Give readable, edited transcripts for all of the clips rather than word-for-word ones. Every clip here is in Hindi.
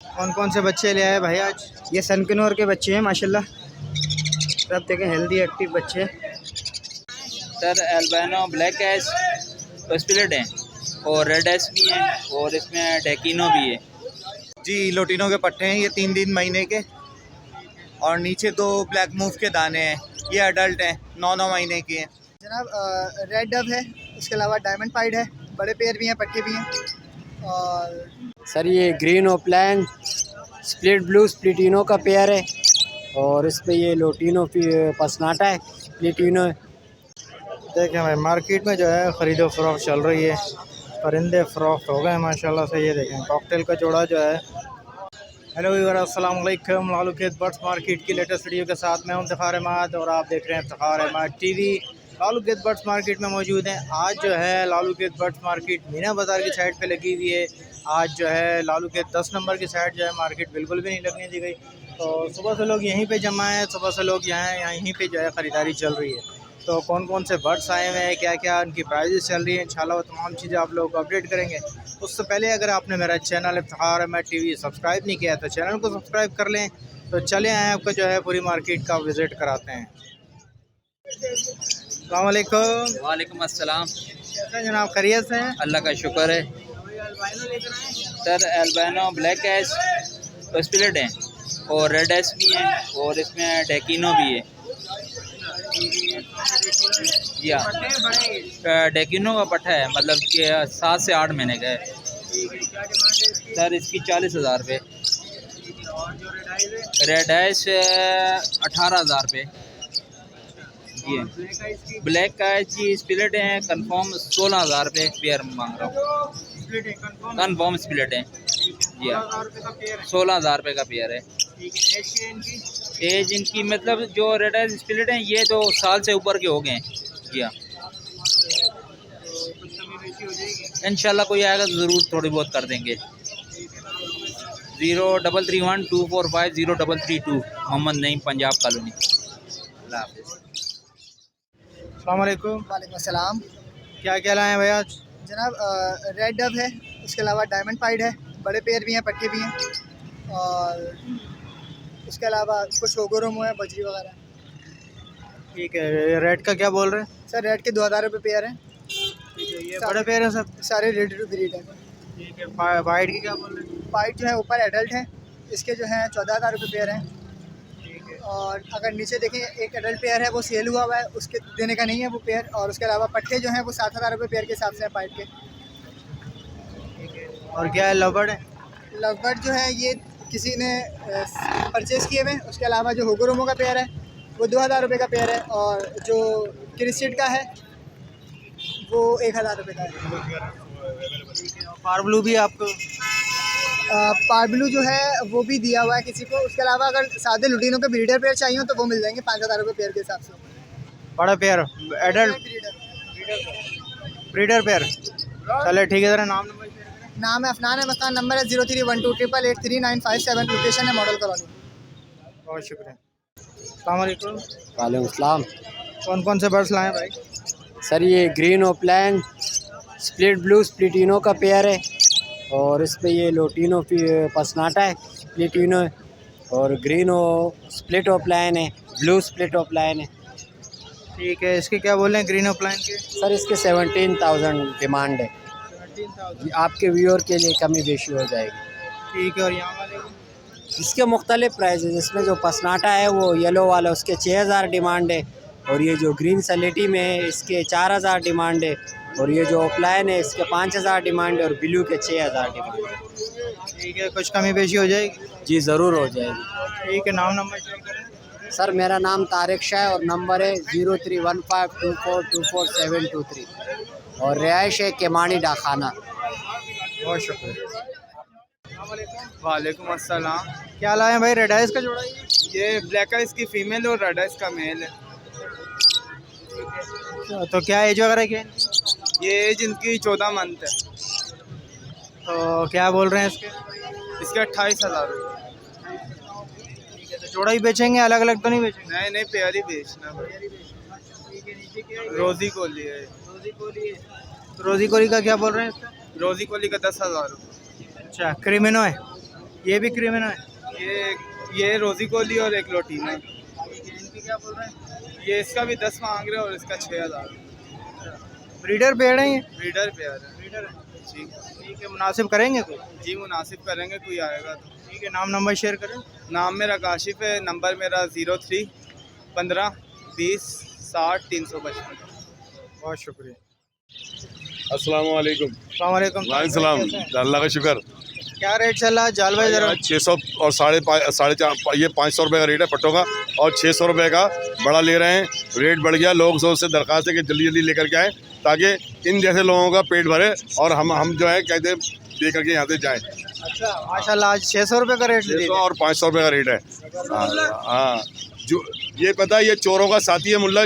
कौन कौन से बच्चे ले आए भाई आज? ये सनकनौर के बच्चे हैं माशाल्लाह, सब देखें हेल्दी एक्टिव बच्चे। सर एल्बानो ब्लैक एस तो स्प्लिट हैं और रेड एस भी हैं और इसमें डेकिनो भी है जी। लोटिनो के पट्टे हैं ये 3 महीने के, और नीचे 2 ब्लैक मूव के दाने हैं। ये अडल्ट हैं, 9 महीने के हैं जनाब। रेड डब है, इसके अलावा डायमंड पाइड है, बड़े पेयर भी हैं, पट्टे भी हैं। और सर ये ग्रीन ओप्लैन स्प्लिट ब्लू स्प्लिटिनो का पेयर है, और इस पे ये लोटिनो पसनाटा है, स्प्लिटिनो है। देखें भाई मार्केट में जो है ख़रीदो फरोख्त चल रही है, परिंदे फरोख्त हो गए माशाल्लाह से। ये देखें कॉकटेल का जोड़ा जो है। हेलो व्यूअर, अस्सलाम वालेकुम। लालू खेत बर्ड्स मार्केट की लेटेस्ट वीडियो के साथ मैं हूं इफ्तिखार अहमद और आप देख रहे हैं इफ्तिखार अहमद टीवी। लालू खेत बर्ड्स मार्केट में मौजूद हैं। आज जो है लालू खेत बर्ड्स मार्केट मीना बाज़ार की साइड पे लगी हुई है। आज जो है लालू खेत 10 नंबर की साइड जो है मार्केट बिल्कुल भी नहीं लगने दी गई। तो सुबह से लोग यहीं पे जमा हैं, सुबह से लोग यहीं पे जो है ख़रीदारी चल रही है। तो कौन कौन से बर्ड्स आए हुए हैं, क्या क्या उनकी प्राइजेस चल रही हैं, इंशाल्लाह वो तमाम चीज़ें आप लोगों को अपडेट करेंगे। उससे पहले अगर आपने मेरा channel Iftikhar Ahmed TV subscribe नहीं किया तो चैनल को सब्सक्राइब कर लें। तो चले आए आपको जो है पूरी मार्केट का विज़िट कराते हैं। अस्सलाम वालेकुम। वालेकुम अस्सलाम। कैसे जनाब, खैरियत से हैं? अल्लाह का शुक्र है। सर एल्बानो ब्लैक एस तो स्प्लिट हैं और रेड एस भी हैं और इसमें डेकिनो भी है। जी हाँ, डेकिनो का पट्टा है, मतलब कि 7 से 8 महीने का है। सर इसकी 40,000 रुपये। रेड आइस 18,000 रुपये। जी ब्लैक का जी स्प्लिट हैं, कंफर्म 16,000 रुपये पेयर मांग रहा हूँ। कंफर्म स्प्लिट है जी हाँ, 16,000 रुपये का पेयर है। एज इनकी मतलब जो रेड आइस स्प्लिट हैं ये तो साल से ऊपर के हो गए हैं। जी हाँ, इंशाल्लाह कोई आएगा तो ज़रूर थोड़ी बहुत कर देंगे। 033124503332 मोहम्मद नईम, पंजाब कॉलोनी। अल्लाह हाफ़िज़। अस्सलाम वालेकुम। वालेकुम अस्सलाम। क्या क्या लाए हैं भाई आज? जनाब रेड डब है, उसके अलावा डायमंड पाइड है, बड़े पेयर भी हैं, पट्टे भी हैं। और उसके अलावा कुछ होगोरोमो है, बजरी वगैरह। ठीक है, रेड का क्या बोल रहे हैं? सर रेड के 2,000 रुपये पेयर हैं। ठीक है, ये बड़े पेयर हैं सब? सारे रेडी टू ब्रीड हैं। ठीक है, वाइट की क्या बोल रहे हैं? वाइट जो है ऊपर एडल्ट हैं, इसके जो हैं 14,000 रुपये पेयर हैं। ठीक है। और अगर नीचे देखें एक एडल्ट पेयर है, वो सेल हुआ हुआ है, उसके देने का नहीं है वो पेयर। और उसके अलावा पट्टे जो हैं वो 7,000 रुपये पेयर के हिसाब से हैं पाइट के। और क्या है, लवर्ड है? लवबर्ड जो है ये किसी ने परचेज़ किए हुए हैं। उसके अलावा जो होगोरोमो का पेयर है वो 2,000 रुपये का पेयर है, और जो क्रिसिड का है वो 1,000 रुपये का है। पारब्लू भी आपको? पार्बलू जो है वो भी दिया हुआ है किसी को। उसके अलावा अगर सादे लुटीनों के ब्रीडर पेयर चाहिए तो वो मिल जाएंगे 5,000 रुपये पेयर के हिसाब से। बड़ा पेयर एडल्ट ब्रीडर पेयर? चले ठीक है, ज़रा नाम नंबर शेयर करें। नाम है अफनान है, मकान नंबर है 0312883957, लोकेशन है मॉडल कॉलोनी। बहुत शुक्रिया। अस्सलाम वालेकुम। वालेकुम अस्सलाम। कौन कौन से बर्ड्स लाए हैं भाई? सर ये ग्रीन ओप्लैन स्प्लिट ब्लू स्प्लिटिनो का पेयर है, और इस पे ये लोटिनो पसनाटा है, स्प्लिटिनो है, और ग्रीन स्प्लिट ओप्लैन है, ब्लू स्प्लिट ओप्लैन है। ठीक है, इसके क्या बोल रहे हैं ग्रीन ओप्लाइन के? सर इसके 17,000 डिमांड है। 17,000। आपके व्यूअर के लिए कमी बेशी हो जाएगी। ठीक है, और यहाँ वाले को? इसके मुख्तलिफ प्राइजेज, इसमें जो पसनाटा है वो येलो वाला उसके 6,000 डिमांड है, और ये जो ग्रीन सलेटी में है इसके 4,000 डिमांड है, और ये जो ओप्लाइन है इसके 5,000 डिमांड है, और ब्लू के 6,000 डिमांड है। ठीक है, कुछ कमी पेशी हो जाएगी? जी ज़रूर हो जाएगी। ठीक है, नाम नंबर शेयर करें। सर मेरा नाम तारिक शाह है और नंबर है 03152424 और रिहाइश है केमानी डाखाना। बहुत शुक्रिया। वालेकुम अस्सलाम। क्या लाए हैं भाई? रेड आइस का जोड़ा ये ब्लैक आइस की फीमेल और रेड आइस का मेल है। तो क्या एज वगैरह क्या है? ये एज इनकी 14 मंथ है। तो क्या बोल रहे हैं इसके? इसके 28,000 रुपये। तो जोड़ा ही बेचेंगे, अलग अलग तो नहीं बेचेंगे? नहीं नहीं, पेयर ही बेचना भाई। रोजी कोली है। रोजी कोरी का क्या बोल रहे हैं इसका? रोजी कोली का 10,000 रुपये। अच्छा, क्रिमिनो है? ये भी क्रिमिनल है? ये रोजी कोली और एक लोटीनो। इनकी क्या बोल रहे हैं? ये इसका भी 10 मांग रहे हैं और इसका 6000। ब्रीडर पेड़ है ये? ब्रीडर पेयर है। ब्रीडर है। जी ठीक है, मुनासिब करेंगे कोई? जी मुनासिब करेंगे, कोई आएगा तो। ठीक है, नाम नंबर शेयर करें। नाम मेरा काशिफ है, नंबर मेरा 03 15 20 60 355। बहुत शुक्रिया। अस्सलाम वालेकुम। अस्सलाम वालेकुम। वालेकुम सलाम। अल्लाह का शुक्र। क्या रेट चल रहा है जाल भाई जरा? 600 और 4.5 ये 500 रुपये का रेट है पट्टों का, और 600 रुपये का बड़ा ले रहे हैं। रेट बढ़ गया, लोग सोच से दरख्वास्त है कि जल्दी जल्दी लेकर के आएँ ताकि इन जैसे लोगों का पेट भरे और हम जो है कहते ले करके यहाँ से जाएँ। अच्छा माशाल्लाह, आज 600 रुपये का रेट दे 600 और 500 रुपये का रेट है। हाँ जो ये पता है, ये चोरों का साथी है मुल्ला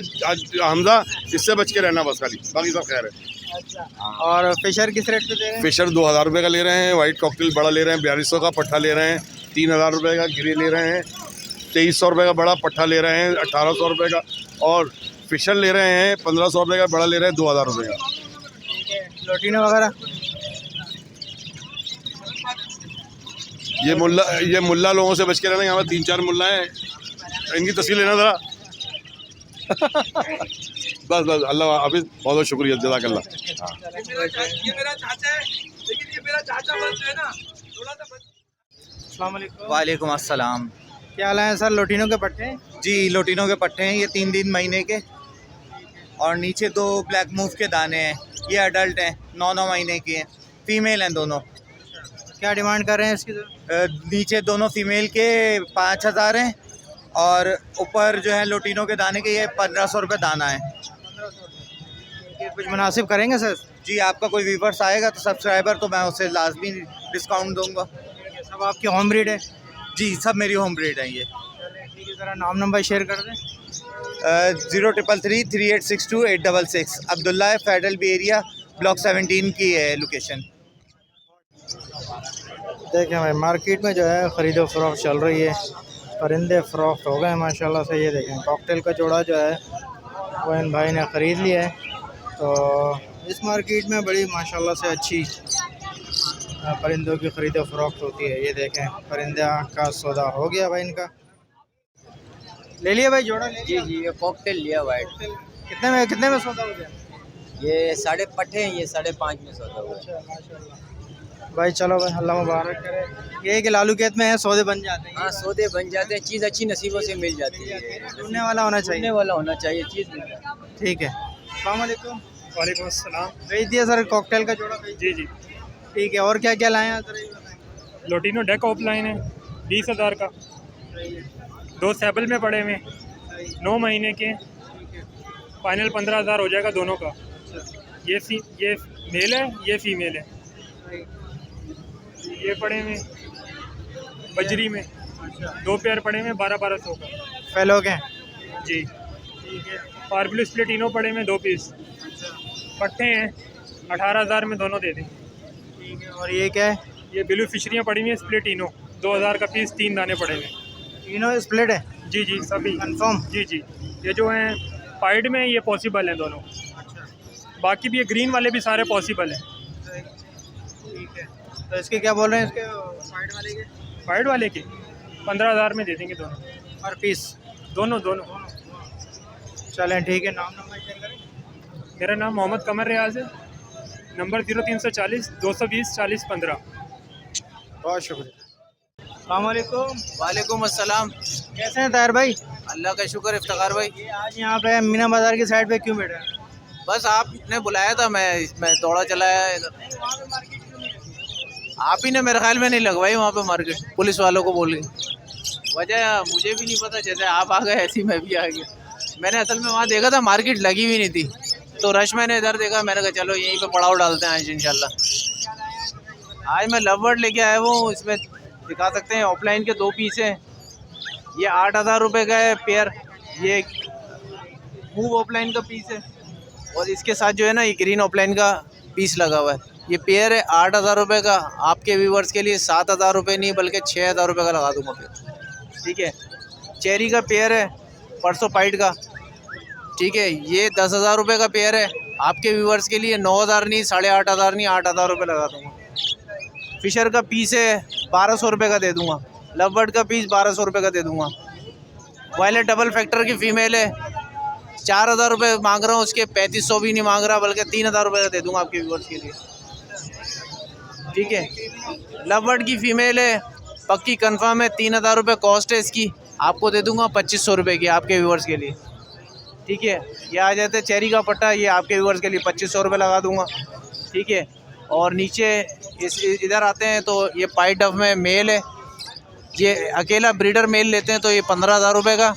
हमजा, इससे बच के रहना बस खाली, बाकी सब खैर है। अच्छा, और फिशर किस रेट पे दे रहे हैं? फिशर 2000 रुपये का ले रहे हैं, वाइट कॉकटेल बड़ा ले रहे हैं 4200 का, पट्ठा ले रहे हैं 3000 रुपये का, गिरी ले रहे हैं 2300 रुपये का, बड़ा पट्ठा ले रहे हैं 1800 रुपये का, और फिशर ले रहे हैं 1500 रुपये का, बड़ा ले रहे हैं 2000 रुपये का। लोटीनो वगैरह? ये मुल्ला लोगों से बच के रहना, यहाँ पर 3-4 मुल्ला हैं, इनकी तस्वीर लेना ज़रा। बस अल्लाह हाफिज़, बहुत बहुत शुक्रिया, जज़ाकल्लाह। अस्सलाम वालेकुम। वालेकुम अस्सलाम। क्या हाल है सर? लोटीनो के पट्टे? जी लोटीनो के पट्टे हैं, ये 3 महीने के, और नीचे 2 ब्लैक मूव के दाने हैं। ये अडल्ट हैं, 9 महीने के हैं, फीमेल हैं दोनों। क्या डिमांड कर रहे हैं इसकी? नीचे दोनों फीमेल के 5000 हैं, और ऊपर जो है लोटीनो के दाने के ये 1500 रुपये दाना है। कुछ मुनासिब करेंगे सर? जी आपका कोई व्यूवर्स आएगा तो सब्सक्राइबर, तो मैं उसे लाजमी डिस्काउंट दूंगा। सब आपकी होम ब्रीड है? जी सब मेरी होम ब्रीड है ये। ठीक है, ज़रा नाम नंबर शेयर कर दें। 0333 3862 866। अब्दुल्ला है, फेडरल बी एरिया, ब्लॉक 17 की है लोकेशन। देखें भाई, मार्केट में जो है ख़रीदो फरोख्त चल रही है, परिंदे फ़रोख्त हो गए माशाल्लाह से। ये देखें कॉकटेल का जोड़ा जो है वो इन भाई ने ख़रीद लिया है। तो इस मार्केट में बड़ी माशाल्लाह से अच्छी परिंदों की ख़रीदो फरोख्त होती है। ये देखें परिंदे का सौदा हो गया भाई इनका। ले लिया भाई जोड़ा? ले लिया? जी ये कॉकटेल लिया वाइट। कितने में सौदा हो गया? ये 5.5 पट्टे हैं, ये 5.5 में सौदा हुआ। भाई चलो भाई, अल्लाह मुबारक करे। ये है कि लालू खेत में है, सौदे बन जाते हैं। हाँ सौदे बन जाते हैं, चीज़ अच्छी नसीबों से मिल जाती है, ढूंढने वाला होना चाहिए। वाला होना चाहिए, चीज़ मिल जाती है। ठीक है। अस्सलाम वालेकुम। वालेकुम अस्सलाम। भेज दिया सर कॉकटेल का जोड़ा? जी जी। ठीक है, और क्या क्या लाए हैं सर ये बताएं। लोटीनो डेक ऑफलाइन है 20,000 का, 2 सैबल में पड़े हुए, 9 महीने के, फाइनल 15,000 हो जाएगा दोनों का। ये मेल है, ये फीमेल है। ये पड़े हुए बजरी में 2 पेयर पड़े हुए 1200 का। फेलो के? जी ठीक है। पार्बुलस प्लेटिनो पड़े हुए 2 पीस, पट्टे हैं 18,000 में दोनों दे दें। ठीक है, और ये क्या है? ये ब्लू फिशरियाँ पड़ी हुई हैं स्प्लिटिनो, 2000 का पीस, 3 दाने पड़े हुए। तीनों स्प्लिट है? जी जी सभी कंफर्म? जी जी। ये जो हैं पाइड में ये पॉसिबल हैं दोनों, बाकी भी ये ग्रीन वाले भी सारे पॉसिबल हैं। ठीक है, तो इसके क्या बोल रहे हैं इसके साइड वाले के? पाइड वाले के 15,000 में दे देंगे दोनों, पर पीस? दोनों। चलें ठीक है, नाम नंबर शेयर करें। मेरा नाम मोहम्मद कमर रियाज है, नंबर 0340 220 40 15। बहुत शुक्रिया। अस्सलाम वालेकुम। वालेकुम अस्सलाम। कैसे हैं ताहिर भाई? अल्लाह का शुक्र इफ्तिखार भाई। ये आज यहाँ पे मीना बाज़ार की साइड पे क्यों बैठे हैं? बस आपने बुलाया था, मैं दौड़ा चलाया इधर। आप ही ने मेरे ख्याल में नहीं लगवाई वहाँ पे मार्केट, पुलिस वालों को बोल के। वजह मुझे भी नहीं पता, जैसे आप आ गए ऐसे ही मैं भी आ गया। मैंने असल में वहाँ देखा था मार्केट लगी हुई नहीं थी, तो रश मैंने इधर देखा, मैंने कहा चलो यहीं पे पड़ाव डालते हैं आज इंशाल्लाह। आज मैं लव बर्ड लेके आया हूँ, इसमें दिखा सकते हैं ऑफलाइन के 2 पीस हैं। ये 8,000 रुपये का है पेयर, ये मूव ऑफलाइन का पीस है, और इसके साथ जो है ना ये ग्रीन ऑफलाइन का पीस लगा हुआ है। ये पेयर है 8,000 रुपये का। आपके व्यूवर्स के लिए 7,000 रुपये नहीं बल्कि 6,000 रुपये का लगा दूँगा फिर। ठीक है, चेरी का पेयर है, परसों पाइड का। ठीक है, ये 10,000 रुपये का पेयर है। आपके व्यूवर्स के लिए 9,000 नहीं, 8,500 नहीं, 8,000 रुपये लगा दूँगा। फिशर का पीस है 1200 रुपये का दे दूँगा। लव बर्ड का पीस 1200 रुपये का दे दूँगा। वायलेट डबल फैक्टर की फ़ीमेल है, 4000 रुपये मांग रहा हूँ, उसके 3500 भी नहीं मांग रहा, बल्कि 3000 रुपये का दे दूँगा आपके व्यूअर्स के लिए। ठीक है। लव बर्ड की फ़ीमेल है, पक्की कंफर्म है, 3000 रुपये कॉस्ट है इसकी, आपको दे दूँगा 2500 रुपये की आपके व्यूअर्स के लिए। ठीक है। ये आ जाते हैं चेरी का पट्टा, ये आपके व्यूअर्स के लिए 2500 रुपये लगा दूँगा। ठीक है। और नीचे इधर आते हैं तो ये पाई डफ में मेल है, ये अकेला ब्रीडर मेल लेते हैं तो ये 15000 रुपये का,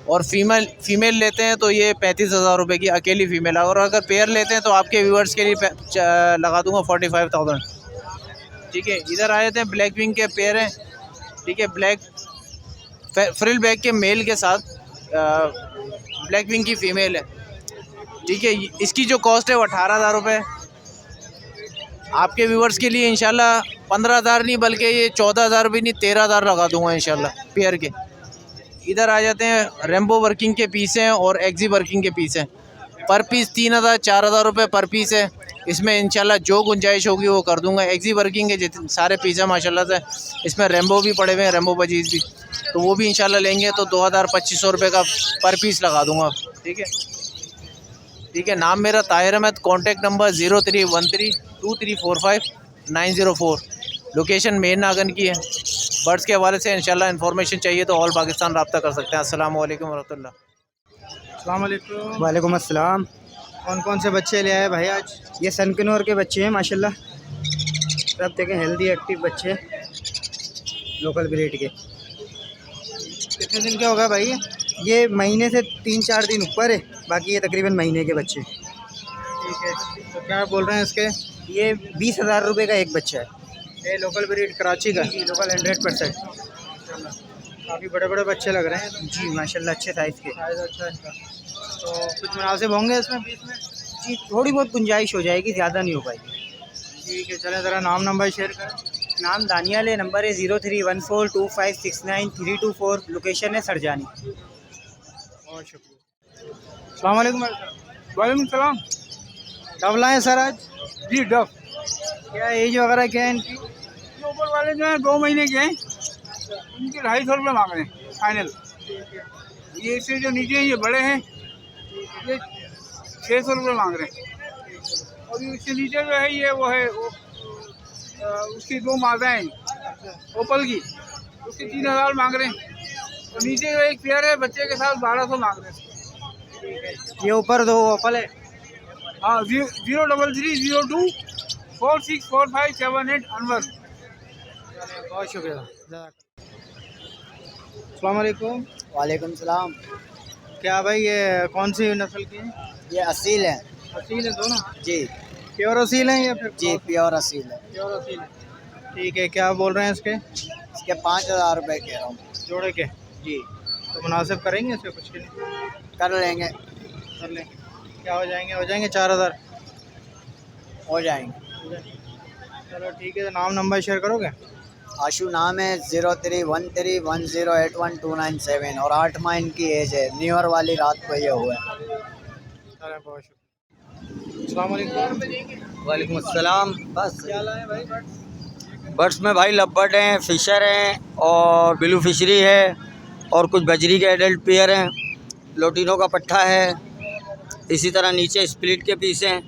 और फीमेल लेते हैं तो ये 35000 रुपये की अकेली फ़ीमेल। और अगर पेयर लेते हैं तो आपके व्यूअर्स के लिए लगा दूँगा 45,000। ठीक है। इधर आ जाते हैं ब्लैक विंग के पेयर हैं। ठीक है। ब्लैक फ्रिल बैक के मेल के साथ ब्लैक विंग की फ़ीमेल है। ठीक है। इसकी जो कॉस्ट है वो 18,000 रुपये। आपके व्यूअर्स के लिए इंशाल्लाह 15,000 नहीं, बल्कि ये 14,000 भी नहीं, 13,000 लगा दूंगा इंशाल्लाह पेयर के। इधर आ जाते हैं रेम्बो वर्किंग के पीस हैं और एक्जी वर्किंग के पीस हैं। पर पीस 3,000 4,000 रुपये पर पीस है। इसमें इंशाल्लाह जो गुंजाइश होगी वो कर दूंगा। एक्जी वर्किंग के जितने सारे पीस हैं माशाल्लाह से, इसमें रेम्बो भी पड़े हुए हैं, रेम्बो पचीस भी, तो वो भी इंशाल्लाह लेंगे तो 2,2500 रुपये का पर पीस लगा दूंगा। ठीक है। ठीक है। नाम मेरा Tahir Ahmad, contact number 03132345 location main Nagan की है। बर्ड्स के हवाले से इंशाल्लाह इन्फॉर्मेशन चाहिए तो ऑल पाकिस्तान रब्ता कर सकते हैं। अस्सलाम वालेकुम वरहमतुल्लाह। अस्सलाम वालेकुम। वालेकुम अस्सलाम। कौन कौन से बच्चे ले आए भाई आज? ये सनकनौर के बच्चे हैं माशाल्लाह, सब देखें हेल्दी एक्टिव बच्चे, लोकल ब्रीड के। कितने दिन के हो गए भाई? ये महीने से 3-4 दिन ऊपर है, बाकी ये तकरीबन महीने के बच्चे। ठीक है। तो क्या बोल रहे हैं इसके? ये 20,000 रुपये का एक बच्चा है। ये लोकल ब्रीड कराची का? जी लोकल 100%। काफ़ी बड़े बड़े बच्चे लग रहे हैं जी माशाल्लाह, अच्छे साइज़ के। साइज़ अच्छा है इनका। तो कुछ मुनासिब होंगे इसमें बीच में? जी थोड़ी बहुत गुंजाइश हो जाएगी, ज़्यादा नहीं हो पाएगी। ठीक है। चलें ज़रा नाम नंबर शेयर करें। नाम दानियाल है, नंबर है 03142569 लोकेशन है सरजानी। बहुत शुक्रिया। अस्सलाम वालेकुम। वालेकुम सलाम। कब लाएँ सर आज? जी डफ क्या एज वगैरह क्या है इनकी? ऊपर वाले जो हैं 2 महीने के हैं, इनके 250 रुपये मांग रहे हैं फाइनल। ये इससे जो नीचे हैं ये बड़े हैं, ये 600 रुपये मांग रहे हैं। और ये इससे नीचे जो है ये वो है उसकी 2 मादाएँ ओपल की, उसके 3,000 मांग रहे हैं। और नीचे जो एक पेयर है बच्चे के साथ 1200 मांग रहे हैं। ये ऊपर 2 ओपल है। हाँ 03302464578 अनवर। बहुत शुक्रिया। अस्सलाम वालेकुम। वालेकुम सलाम। क्या भाई ये कौन सी नस्ल की है? ये असील है। असील है दोनों? जी प्योर असील हैं या फिर? जी प्योर असील है। प्योर असील है। ठीक है। क्या बोल रहे हैं इसके? इसके 5,000 रुपये कह रहा हूँ। जोड़े के? जी तो मुनासिब करेंगे इससे कुछ के लिए? कर लेंगे। कर लेंगे। क्या हो जाएंगे? हो जाएंगे 4,000 हो जाएंगे। चलो ठीक है। तो नाम नंबर शेयर करोगे? आशु नाम है, 031310812997 और 8 माह इनकी एज है। न्यू ईयर वाली रात को ये हुआ है। चलो बहुत शुक्रिया। अस्सलाम वालेकुम। वालेकुम अस्सलाम। बस क्या लाए भाई? बर्ड्स में भाई लव हैं, फिशर हैं और ब्लू फिशरी है और कुछ बजरी के एडल्ट पेयर हैं, लोटिनो का पट्टा है, इसी तरह नीचे स्प्लिट के पीस हैं,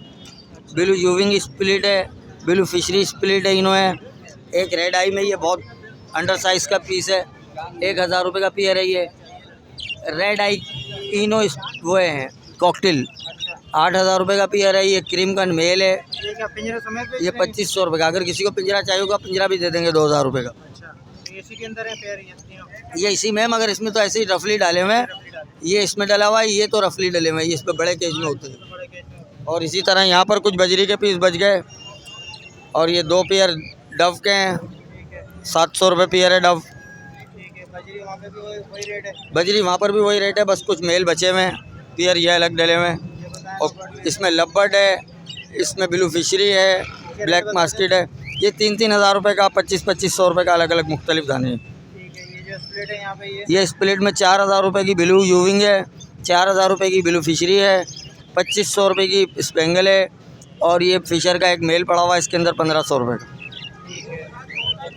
ब्लू यूविंग स्प्लिट है, ब्लू फिशरी स्प्लिट है, इनो है, एक रेड आई में ये बहुत अंडर साइज़ का पीस है, 1,000 रुपये का पेयर है। ये रेड आई इनो वो है कॉकटेल, 8,000 रुपये का पेयर है। ये क्रीम का मेल है, ये क्या पिंजरे समेत बेच ये रहे हैं? 2500 रुपये का। अगर किसी को पिंजरा चाहिए होगा पिंजरा भी दे देंगे 2,000 रुपये का। अच्छा। तो इसी के अंदर है पेयर ये तीनों? ये इसी में, मगर इसमें तो ऐसे ही रफली डाले हुए हैं, ये इसमें डला हुआ है, ये तो रफली डले हुए हैं, ये इस पर बड़े केज में होते हैं। बड़े केज में। और इसी तरह यहाँ पर कुछ बजरी के पीस बच गए और ये 2 पेयर डव के हैं, 700 रुपये पेयर है डव। ठीक है। बजरी वहाँ पे भी वही रेट है? बजरी वहाँ पर भी वही रेट है, बस कुछ मेल बचे हुए हैं, पेयर ये अलग डले हुए हैं। और इसमें लवबर्ड है, इसमें ब्लू फिशरी है, ब्लैक मास्केट है, ये 3,000 रुपये का, 2,500 रुपये का अलग अलग मुख्तलिफ दाने हैं। ठीक है। ये जो स्प्लिट है यहाँ पे ये स्प्लिट में 4,000 रुपये की ब्लू यूविंग है, 4,000 रुपये की ब्लू फिशरी है, 2,500 रुपये की स्पेंगल है और ये फिशर का एक मेल पड़ा हुआ है इसके अंदर 1,500 रुपये का। ठीक है।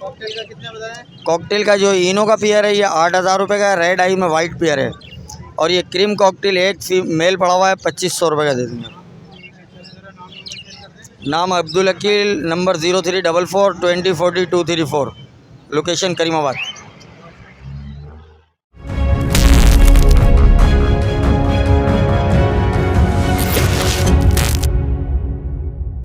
कॉकटेल का कितने बताया? कॉकटेल का जो इनो का पेयर है ये 8,000 रुपये का है, रेड आई में वाइट पेयर है। और ये क्रीम कॉकटेल एक मेल पड़ा हुआ है, 2500 रुपये का दे दूँगा। नाम अब्दुल अकील, नंबर 0344 2040 234, लोकेशन करीमाबाद।